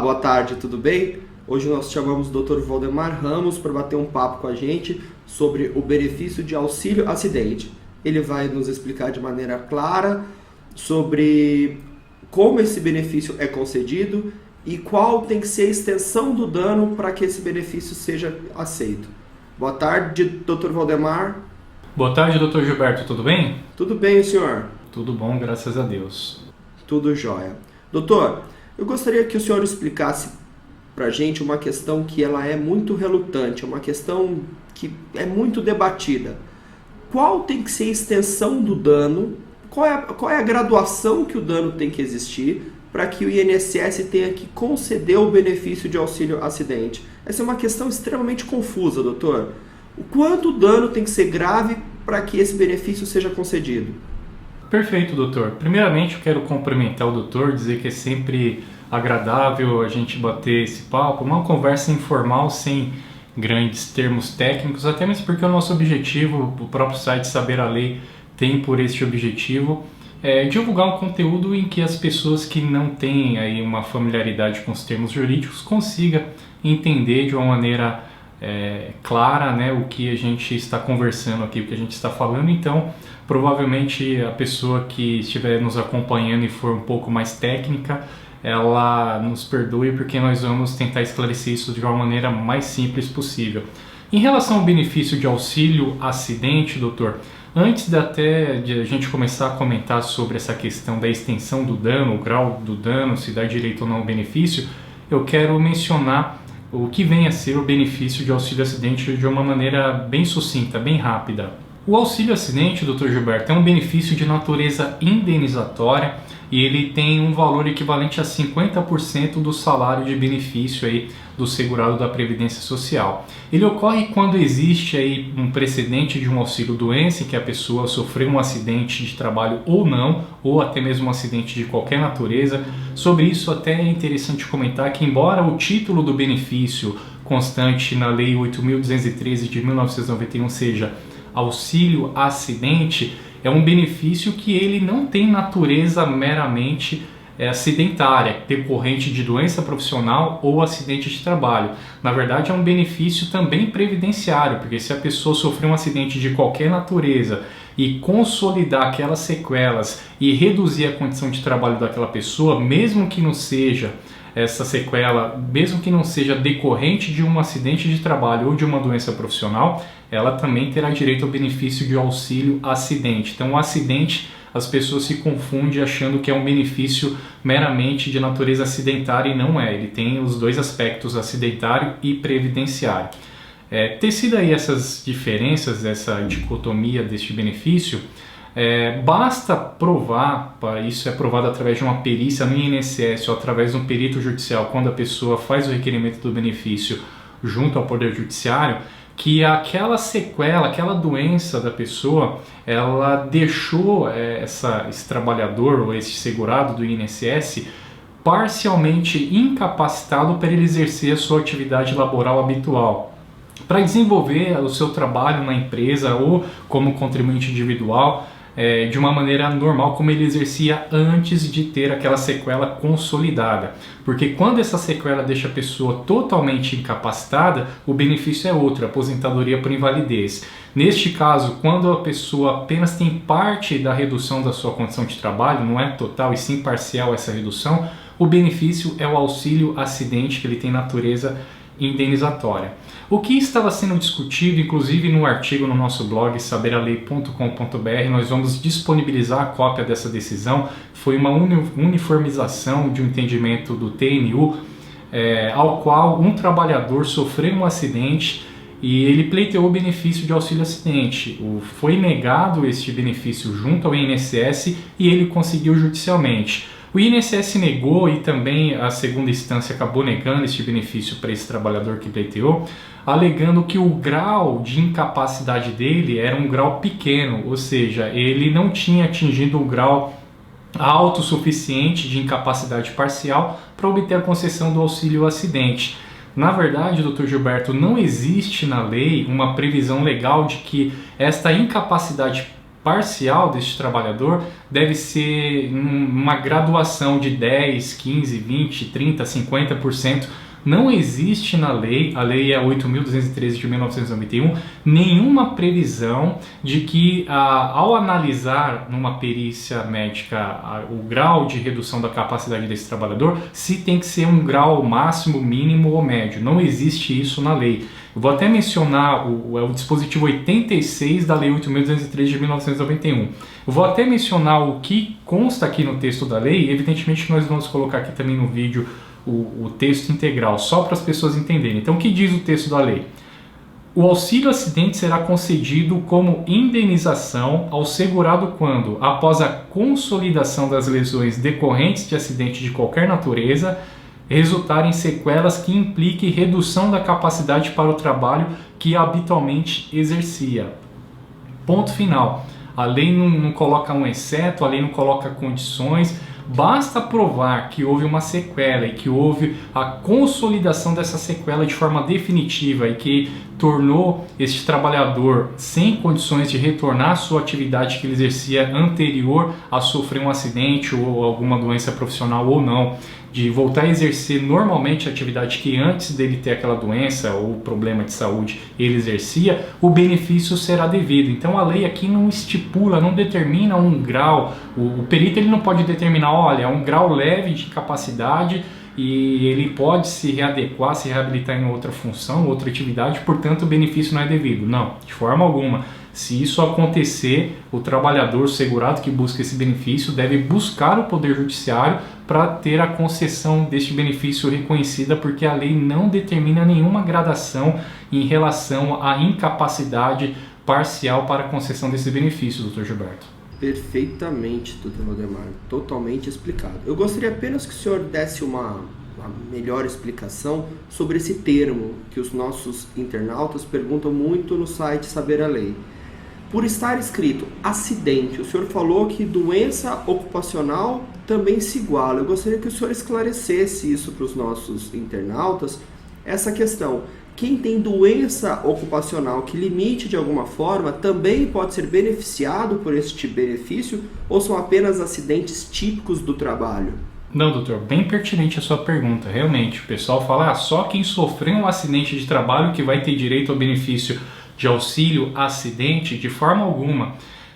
boa tarde, tudo bem? Hoje nós chamamos o Dr. Valdemar Ramos para bater um papo com a gente sobre o benefício de auxílio acidente. Ele vai nos explicar de maneira clara sobre como esse benefício é concedido e qual tem que ser a extensão do dano para que esse benefício seja aceito. Boa tarde, Dr. Valdemar. Boa tarde, Dr. Gilberto, tudo bem? Tudo bem, senhor? Tudo bom, graças a Deus. Tudo jóia. Doutor, eu gostaria que o senhor explicasse para a gente uma questão que ela é muito relutante, uma questão que é muito debatida. Qual tem que ser a extensão do dano? Qual é a graduação que o dano tem que existir para que o INSS tenha que conceder o benefício de auxílio acidente? Essa é uma questão extremamente confusa, doutor. O quanto dano tem que ser grave para que esse benefício seja concedido? Perfeito, doutor. Primeiramente, eu quero cumprimentar o doutor, dizer que é sempre agradável a gente bater esse papo, uma conversa informal, sem grandes termos técnicos, até mesmo porque o nosso objetivo, o próprio site Saber a Lei tem por este objetivo, divulgar um conteúdo em que as pessoas que não têm aí uma familiaridade com os termos jurídicos consigam entender de uma maneira clara, né, o que a gente está conversando aqui, o que a gente está falando. Então, provavelmente a pessoa que estiver nos acompanhando e for um pouco mais técnica, ela nos perdoe, porque nós vamos tentar esclarecer isso de uma maneira mais simples possível. Em relação ao benefício de auxílio acidente, doutor, antes de a gente começar a comentar sobre essa questão da extensão do dano, o grau do dano, se dá direito ou não ao benefício, eu quero mencionar o que vem a ser o benefício de auxílio acidente de uma maneira bem sucinta, bem rápida. O auxílio acidente, Dr. Gilberto, é um benefício de natureza indenizatória e ele tem um valor equivalente a 50% do salário de benefício aí do segurado da Previdência Social. Ele ocorre quando existe aí um precedente de um auxílio doença, em que a pessoa sofreu um acidente de trabalho ou não, ou até mesmo um acidente de qualquer natureza. Sobre isso até é interessante comentar que, embora o título do benefício constante na Lei 8.213 de 1991 seja auxílio acidente, é um benefício que ele não tem natureza meramente acidentária, decorrente de doença profissional ou acidente de trabalho. Na verdade, é um benefício também previdenciário, porque se a pessoa sofrer um acidente de qualquer natureza e consolidar aquelas sequelas e reduzir a condição de trabalho daquela pessoa, mesmo que não seja essa sequela, mesmo que não seja decorrente de um acidente de trabalho ou de uma doença profissional, ela também terá direito ao benefício de auxílio acidente. Então, o acidente, as pessoas se confundem achando que é um benefício meramente de natureza acidentária, e não é. Ele tem os dois aspectos, acidentário e previdenciário. Tecido aí essas diferenças, essa dicotomia deste benefício, basta provar, isso é provado através de uma perícia no INSS ou através de um perito judicial, quando a pessoa faz o requerimento do benefício junto ao Poder Judiciário, que aquela sequela, aquela doença da pessoa, ela deixou esse trabalhador ou esse segurado do INSS parcialmente incapacitado para ele exercer a sua atividade laboral habitual, para desenvolver o seu trabalho na empresa ou como contribuinte individual de uma maneira normal, como ele exercia antes de ter aquela sequela consolidada. Porque quando essa sequela deixa a pessoa totalmente incapacitada, o benefício é outro, aposentadoria por invalidez. Neste caso, quando a pessoa apenas tem parte da redução da sua condição de trabalho, não é total e sim parcial essa redução, o benefício é o auxílio acidente, que ele tem natureza indenizatória. O que estava sendo discutido, inclusive no artigo no nosso blog saberalei.com.br, nós vamos disponibilizar a cópia dessa decisão, foi uma uniformização de um entendimento do TNU, ao qual um trabalhador sofreu um acidente e ele pleiteou o benefício de auxílio acidente. Foi negado este benefício junto ao INSS e ele conseguiu judicialmente. O INSS negou e também a segunda instância acabou negando este benefício para esse trabalhador que pleiteou, alegando que o grau de incapacidade dele era um grau pequeno, ou seja, ele não tinha atingido um grau alto suficiente de incapacidade parcial para obter a concessão do auxílio acidente. Na verdade, Dr. Gilberto, não existe na lei uma previsão legal de que esta incapacidade parcial deste trabalhador deve ser uma graduação de 10, 15, 20, 30, 50%. Não existe na lei, a lei é 8.213 de 1991, nenhuma previsão de que ao analisar numa perícia médica o grau de redução da capacidade desse trabalhador, se tem que ser um grau máximo, mínimo ou médio. Não existe isso na lei. Eu vou até mencionar o dispositivo 86 da lei 8.213 de 1991. Eu vou até mencionar o que consta aqui no texto da lei, evidentemente que nós vamos colocar aqui também no vídeo o texto integral, só para as pessoas entenderem. Então, o que diz o texto da lei? O auxílio acidente será concedido como indenização ao segurado quando, após a consolidação das lesões decorrentes de acidente de qualquer natureza, resultarem sequelas que impliquem redução da capacidade para o trabalho que habitualmente exercia. Ponto final. A lei não coloca um exceto, a lei não coloca condições. Basta provar que houve uma sequela e que houve a consolidação dessa sequela de forma definitiva e que tornou este trabalhador sem condições de retornar à sua atividade que ele exercia anterior a sofrer um acidente ou alguma doença profissional ou não, de voltar a exercer normalmente a atividade que antes dele ter aquela doença ou problema de saúde ele exercia, o benefício será devido. Então a lei aqui não estipula, não determina um grau, o perito ele não pode determinar, olha, é um grau leve de capacidade e ele pode se readequar, se reabilitar em outra função, outra atividade, portanto o benefício não é devido. Não, de forma alguma. Se isso acontecer, o trabalhador segurado que busca esse benefício deve buscar o Poder Judiciário para ter a concessão deste benefício reconhecida, porque a lei não determina nenhuma gradação em relação à incapacidade parcial para a concessão desse benefício, Dr. Gilberto. Perfeitamente, Dr. Valdemar, totalmente explicado. Eu gostaria apenas que o senhor desse uma melhor explicação sobre esse termo que os nossos internautas perguntam muito no site Saber a Lei. Por estar escrito acidente, o senhor falou que doença ocupacional também se iguala. Eu gostaria que o senhor esclarecesse isso para os nossos internautas, essa questão. Quem tem doença ocupacional que limite de alguma forma também pode ser beneficiado por este benefício ou são apenas acidentes típicos do trabalho? Não, doutor, bem pertinente a sua pergunta. Realmente, o pessoal fala só quem sofreu um acidente de trabalho que vai ter direito ao benefício de auxílio acidente. De forma alguma.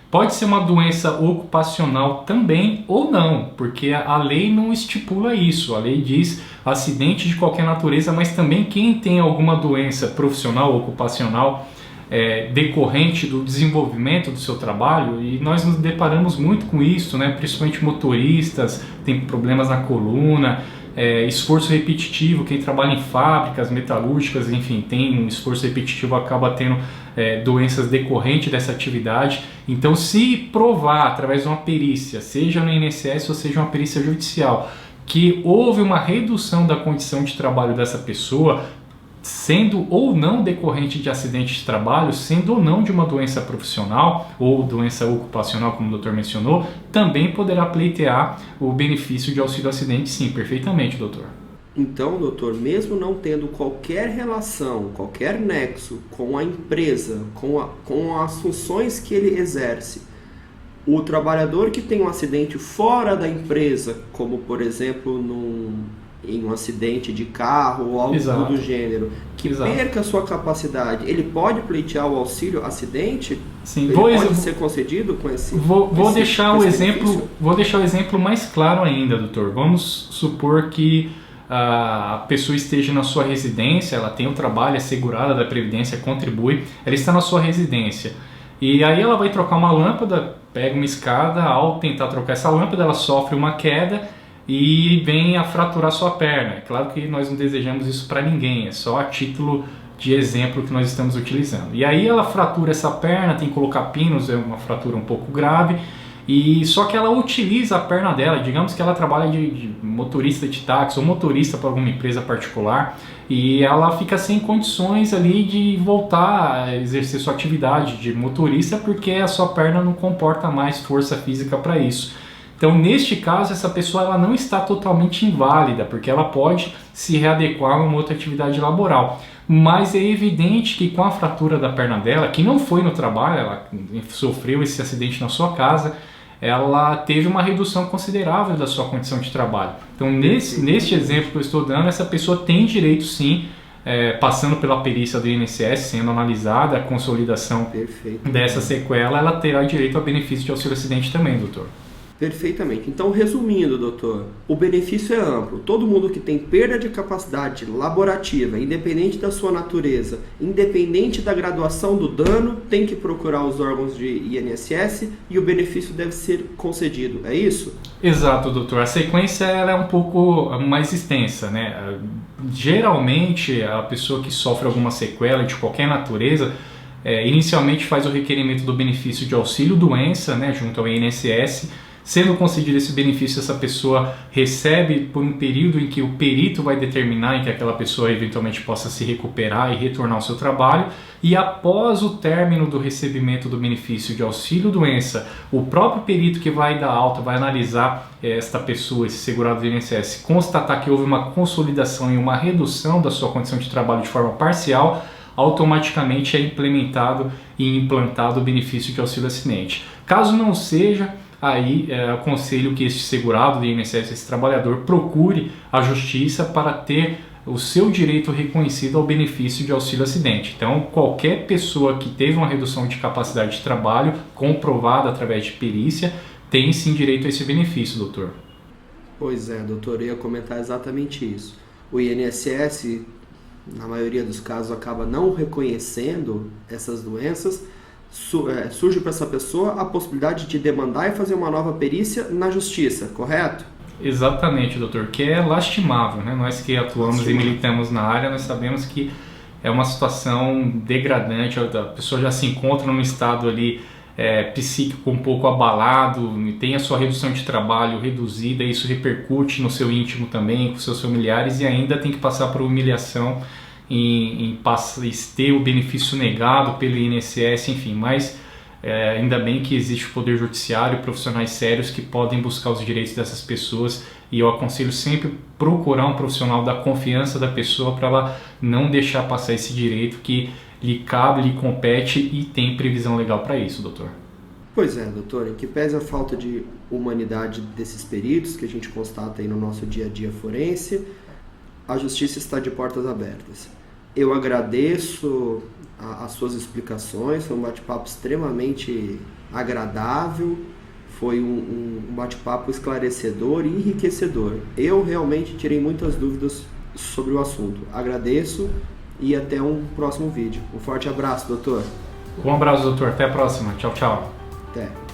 Pode ser uma doença ocupacional também ou não, porque a lei não estipula isso. A lei diz acidente de qualquer natureza, mas também quem tem alguma doença profissional ou ocupacional decorrente do desenvolvimento do seu trabalho, e nós nos deparamos muito com isso, né? Principalmente motoristas, tem problemas na coluna, esforço repetitivo, quem trabalha em fábricas metalúrgicas, enfim, tem um esforço repetitivo, acaba tendo doenças decorrentes dessa atividade. Então, se provar através de uma perícia, seja no INSS ou seja uma perícia judicial, que houve uma redução da condição de trabalho dessa pessoa, sendo ou não decorrente de acidente de trabalho, sendo ou não de uma doença profissional ou doença ocupacional, como o doutor mencionou, também poderá pleitear o benefício de auxílio acidente, sim, perfeitamente, doutor. Então, doutor, mesmo não tendo qualquer relação, qualquer nexo com a empresa, com as funções que ele exerce, o trabalhador que tem um acidente fora da empresa, como por exemplo em um acidente de carro ou algo Exato. do gênero, que Exato. perca a sua capacidade, ele pode pleitear o auxílio acidente? Sim, ele pode ser concedido com esse Vou deixar o benefício? exemplo mais claro ainda, doutor. Vamos supor que a pessoa esteja na sua residência, ela tem o trabalho, é segurada da Previdência, contribui, ela está na sua residência. E aí ela vai trocar uma lâmpada, pega uma escada, ao tentar trocar essa lâmpada, ela sofre uma queda e vem a fraturar sua perna. É claro que nós não desejamos isso para ninguém, é só a título de exemplo que nós estamos utilizando. E aí ela fratura essa perna, tem que colocar pinos, é uma fratura um pouco grave, e só que ela utiliza a perna dela, digamos que ela trabalha de motorista de táxi ou motorista para alguma empresa particular, e ela fica sem condições ali de voltar a exercer sua atividade de motorista porque a sua perna não comporta mais força física para isso. Então, neste caso, essa pessoa ela não está totalmente inválida, porque ela pode se readequar a uma outra atividade laboral. mas é evidente que com a fratura da perna dela, que não foi no trabalho, ela sofreu esse acidente na sua casa, ela teve uma redução considerável da sua condição de trabalho. Então, neste exemplo que eu estou dando, essa pessoa tem direito sim, passando pela perícia do INSS, sendo analisada a consolidação dessa sequela, ela terá direito ao benefício de auxílio acidente também, doutor. Perfeitamente. Então, resumindo, doutor, o benefício é amplo. Todo mundo que tem perda de capacidade laborativa, independente da sua natureza, independente da graduação do dano, tem que procurar os órgãos de INSS e o benefício deve ser concedido. É isso? Exato, doutor. A sequência ela é um pouco mais extensa, né? Geralmente, a pessoa que sofre alguma sequela de qualquer natureza, inicialmente faz o requerimento do benefício de auxílio-doença, né, junto ao INSS. Sendo concedido esse benefício, essa pessoa recebe por um período em que o perito vai determinar em que aquela pessoa eventualmente possa se recuperar e retornar ao seu trabalho. E após o término do recebimento do benefício de auxílio-doença, o próprio perito que vai dar alta, vai analisar esta pessoa, esse segurado do INSS, constatar que houve uma consolidação e uma redução da sua condição de trabalho de forma parcial, automaticamente é implementado e implantado o benefício de auxílio acidente. Caso não seja, aí aconselho que este segurado do INSS, esse trabalhador, procure a justiça para ter o seu direito reconhecido ao benefício de auxílio acidente. Então, qualquer pessoa que teve uma redução de capacidade de trabalho comprovada através de perícia tem sim direito a esse benefício, doutor. Pois é, doutor, eu ia comentar exatamente isso. O INSS, na maioria dos casos, acaba não reconhecendo essas doenças. Surge para essa pessoa a possibilidade de demandar e fazer uma nova perícia na justiça, correto? Exatamente, doutor, que é lastimável, né? Nós que atuamos e militamos na área, nós sabemos que é uma situação degradante, a pessoa já se encontra num estado ali psíquico um pouco abalado, tem a sua redução de trabalho reduzida, isso repercute no seu íntimo também, com seus familiares, e ainda tem que passar por humilhação em ter o benefício negado pelo INSS, enfim, mas ainda bem que existe o Poder Judiciário, profissionais sérios que podem buscar os direitos dessas pessoas, e eu aconselho sempre procurar um profissional da confiança da pessoa para ela não deixar passar esse direito que lhe cabe, lhe compete e tem previsão legal para isso, doutor. Pois é, doutor, em que pese a falta de humanidade desses peritos que a gente constata aí no nosso dia a dia forense, a justiça está de portas abertas. Eu agradeço as suas explicações, foi um bate-papo extremamente agradável, foi um bate-papo esclarecedor e enriquecedor. Eu realmente tirei muitas dúvidas sobre o assunto. Agradeço e até um próximo vídeo. Um forte abraço, doutor. Um abraço, doutor. Até a próxima. Tchau, tchau. Até.